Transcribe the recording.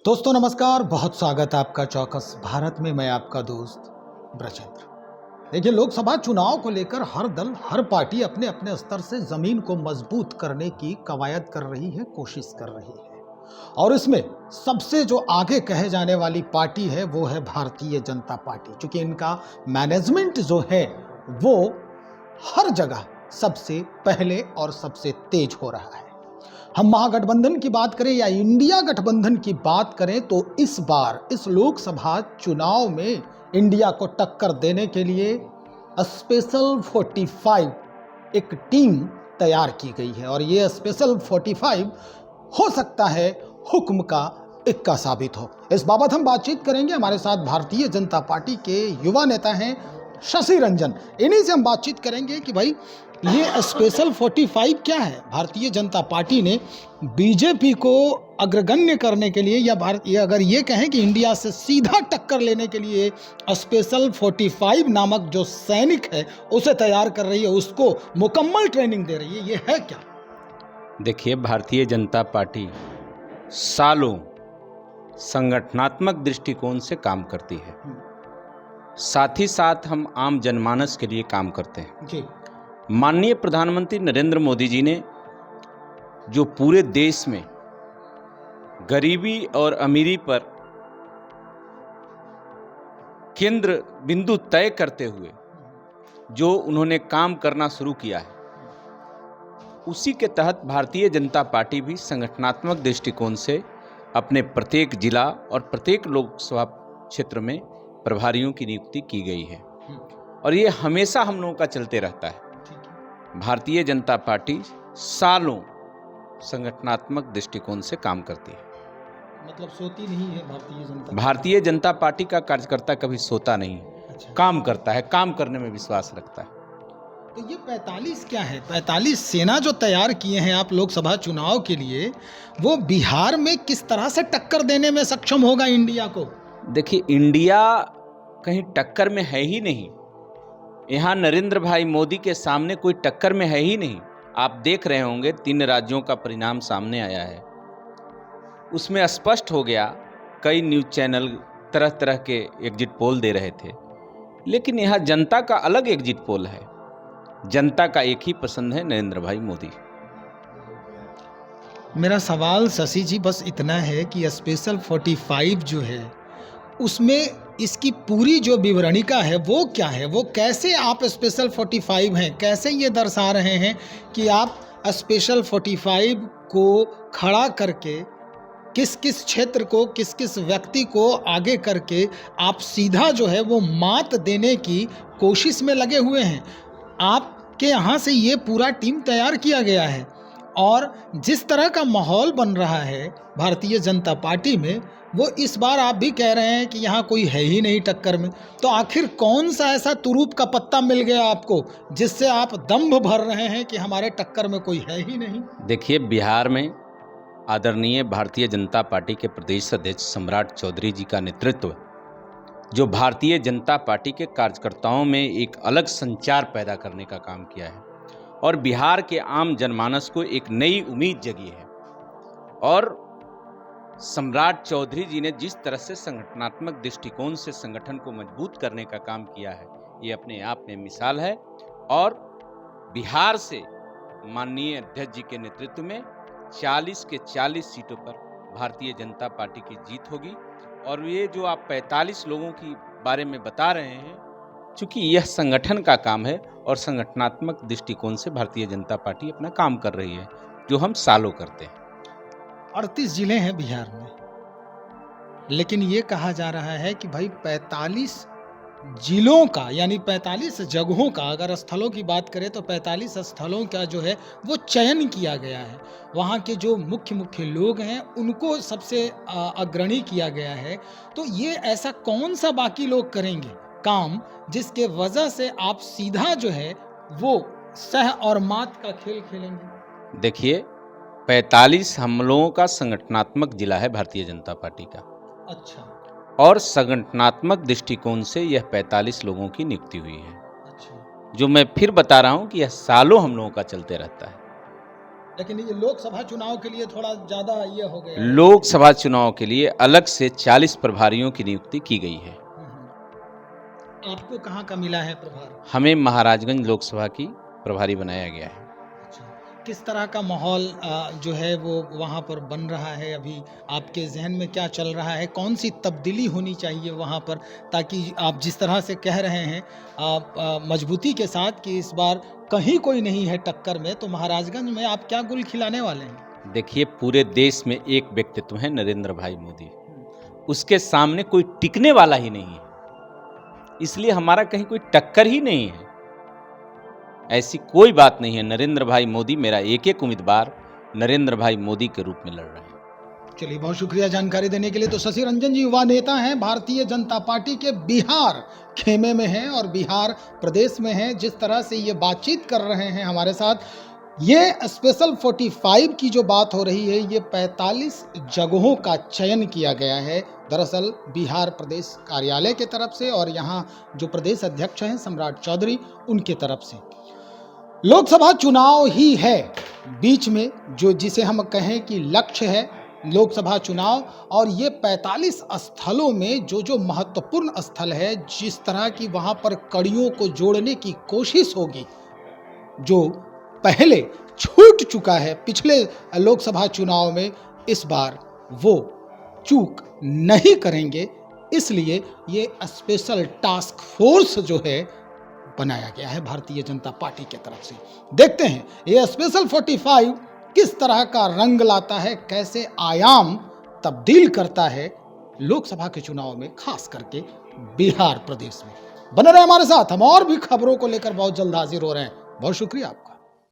दोस्तों नमस्कार, बहुत स्वागत है आपका चौकस भारत में। मैं आपका दोस्त ब्रजेंद्र। देखिए, लोकसभा चुनाव को लेकर हर दल हर पार्टी अपने अपने स्तर से जमीन को मजबूत करने की कवायद कर रही है, कोशिश कर रही है। और इसमें सबसे जो आगे कहे जाने वाली पार्टी है वो है भारतीय जनता पार्टी, क्योंकि इनका मैनेजमेंट जो है वो हर जगह सबसे पहले और सबसे तेज हो रहा है। हम महागठबंधन की बात करें या इंडिया गठबंधन की बात करें तो इस बार इस लोकसभा चुनाव में इंडिया को टक्कर देने के लिए स्पेशल 45 एक टीम तैयार की गई है। और ये स्पेशल 45 हो सकता है हुक्म का इक्का साबित हो। इस बाबत हम बातचीत करेंगे। हमारे साथ भारतीय जनता पार्टी के युवा नेता हैं शशि रंजन। इन्हीं से हम बातचीत करेंगे कि भाई ये स्पेशल 45 क्या है। भारतीय जनता पार्टी ने बीजेपी को अग्रगण्य करने के लिए या अगर ये कहें कि इंडिया से सीधा टक्कर लेने के लिए स्पेशल 45 नामक जो सैनिक है उसे तैयार कर रही है, उसको मुकम्मल ट्रेनिंग दे रही है, ये है क्या? देखिए, भारतीय जनता पार्टी सालों संगठनात्मक दृष्टिकोण से काम करती है, साथ ही साथ हम आम जनमानस के लिए काम करते हैं जी। माननीय प्रधानमंत्री नरेंद्र मोदी जी ने जो पूरे देश में गरीबी और अमीरी पर केंद्र बिंदु तय करते हुए जो उन्होंने काम करना शुरू किया है, उसी के तहत भारतीय जनता पार्टी भी संगठनात्मक दृष्टिकोण से अपने प्रत्येक जिला और प्रत्येक लोकसभा क्षेत्र में प्रभारियों की नियुक्ति की गई है। और ये हमेशा हम लोगों का चलते रहता है। भारतीय जनता पार्टी सालों संगठनात्मक दृष्टिकोण से काम करती है। मतलब सोती नहीं है भारतीय जनता पार्टी का कार्यकर्ता कभी सोता नहीं। अच्छा। काम करता है, काम करने में विश्वास रखता है। तो ये 45 क्या है? 45 सेना जो तैयार किए हैं आप लोकसभा चुनाव के लिए, वो बिहार में किस तरह से टक्कर देने में सक्षम होगा इंडिया को? देखिए, इंडिया कहीं टक्कर में है ही नहीं। यहाँ नरेंद्र भाई मोदी के सामने कोई टक्कर में है ही नहीं। आप देख रहे होंगे 3 राज्यों का परिणाम सामने आया है, उसमें स्पष्ट हो गया। कई न्यूज़ चैनल तरह तरह के एग्जिट पोल दे रहे थे, लेकिन यहाँ जनता का अलग एग्जिट पोल है। जनता का एक ही पसंद है, नरेंद्र भाई मोदी। मेरा सवाल शशि जी बस इतना है कि स्पेशल 45 जो है उसमें इसकी पूरी जो विवरणिका है वो क्या है? वो कैसे आप स्पेशल 45 हैं? कैसे ये दर्शा रहे हैं कि आप स्पेशल 45 को खड़ा करके किस किस क्षेत्र को, किस किस व्यक्ति को आगे करके आप सीधा जो है वो मात देने की कोशिश में लगे हुए हैं? आपके यहाँ से ये पूरा टीम तैयार किया गया है और जिस तरह का माहौल बन रहा है भारतीय जनता पार्टी में, वो इस बार आप भी कह रहे हैं कि यहाँ कोई है ही नहीं टक्कर में। तो आखिर कौन सा ऐसा तुरूप का पत्ता मिल गया आपको जिससे आप दंभ भर रहे हैं कि हमारे टक्कर में कोई है ही नहीं? देखिए, बिहार में आदरणीय भारतीय जनता पार्टी के प्रदेश अध्यक्ष सम्राट चौधरी जी का नेतृत्व, जो भारतीय जनता पार्टी के कार्यकर्ताओं में एक अलग संचार पैदा करने का काम किया है और बिहार के आम जनमानस को एक नई उम्मीद जगी है। और सम्राट चौधरी जी ने जिस तरह से संगठनात्मक दृष्टिकोण से संगठन को मजबूत करने का काम किया है, ये अपने आप में मिसाल है। और बिहार से माननीय अध्यक्ष जी के नेतृत्व में 40 के 40 सीटों पर भारतीय जनता पार्टी की जीत होगी। और ये जो आप 45 लोगों की बारे में बता रहे हैं, चूंकि यह संगठन का काम है और संगठनात्मक दृष्टिकोण से भारतीय जनता पार्टी अपना काम कर रही है, जो हम सालों करते हैं। 38 जिले हैं बिहार में, लेकिन ये कहा जा रहा है कि भाई 45 जिलों का यानी 45 जगहों का, अगर स्थलों की बात करें तो 45 स्थलों का जो है वो चयन किया गया है। वहाँ के जो मुख्य मुख्य लोग हैं उनको सबसे अग्रणी किया गया है। तो ये ऐसा कौन सा बाकी लोग करेंगे काम जिसके वजह से आप सीधा जो है वो सह और मात का खेल खेलेंगे? देखिए, 45 हम लोगों का संगठनात्मक जिला है भारतीय जनता पार्टी का। अच्छा। और संगठनात्मक दृष्टिकोण से यह 45 लोगों की नियुक्ति हुई है। अच्छा। जो मैं फिर बता रहा हूं कि यह सालों हम लोगों का चलते रहता है। लेकिन ये लोकसभा चुनाव के लिए थोड़ा ज्यादा ये हो गया है। लोकसभा चुनाव के लिए अलग से 40 प्रभारियों की नियुक्ति की गई है। आपको कहाँ का मिला है प्रभार? हमें महाराजगंज लोकसभा की प्रभारी बनाया गया है। अच्छा, किस तरह का माहौल जो है वो वहाँ पर बन रहा है? अभी आपके जहन में क्या चल रहा है? कौन सी तब्दीली होनी चाहिए वहाँ पर, ताकि आप जिस तरह से कह रहे हैं मजबूती के साथ कि इस बार कहीं कोई नहीं है टक्कर में, तो महाराजगंज में आप क्या गुल खिलाने वाले हैं? देखिए, पूरे देश में एक व्यक्तित्व है नरेंद्र भाई मोदी, उसके सामने कोई टिकने वाला ही नहीं है, इसलिए हमारा कहीं कोई टक्कर ही नहीं है। ऐसी कोई बात नहीं है। नरेंद्र भाई मोदी, मेरा एक एक उम्मीदवार नरेंद्र भाई मोदी के रूप में लड़ रहे हैं। चलिए, बहुत शुक्रिया जानकारी देने के लिए। तो शशि रंजन जी युवा नेता हैं, भारतीय जनता पार्टी के बिहार खेमे में हैं और बिहार प्रदेश में हैं। जिस तरह से ये बातचीत कर रहे हैं हमारे साथ, ये स्पेशल 45 की जो बात हो रही है, ये 45 जगहों का चयन किया गया है दरअसल बिहार प्रदेश कार्यालय के तरफ से, और यहाँ जो प्रदेश अध्यक्ष हैं सम्राट चौधरी, उनके तरफ से। लोकसभा चुनाव ही है बीच में, जो जिसे हम कहें कि लक्ष्य है लोकसभा चुनाव, और ये 45 स्थलों में जो जो महत्वपूर्ण स्थल है, जिस तरह की वहाँ पर कड़ियों को जोड़ने की कोशिश होगी, जो पहले छूट चुका है पिछले लोकसभा चुनाव में, इस बार वो चूक नहीं करेंगे। इसलिए ये स्पेशल टास्क फोर्स जो है बनाया गया है भारतीय जनता पार्टी की तरफ से। देखते हैं ये स्पेशल 45 किस तरह का रंग लाता है, कैसे आयाम तब्दील करता है लोकसभा के चुनाव में, खास करके बिहार प्रदेश में। बने रहे हमारे साथ, हम और भी खबरों को लेकर बहुत जल्द हाजिर हो रहे हैं। बहुत शुक्रिया आपका।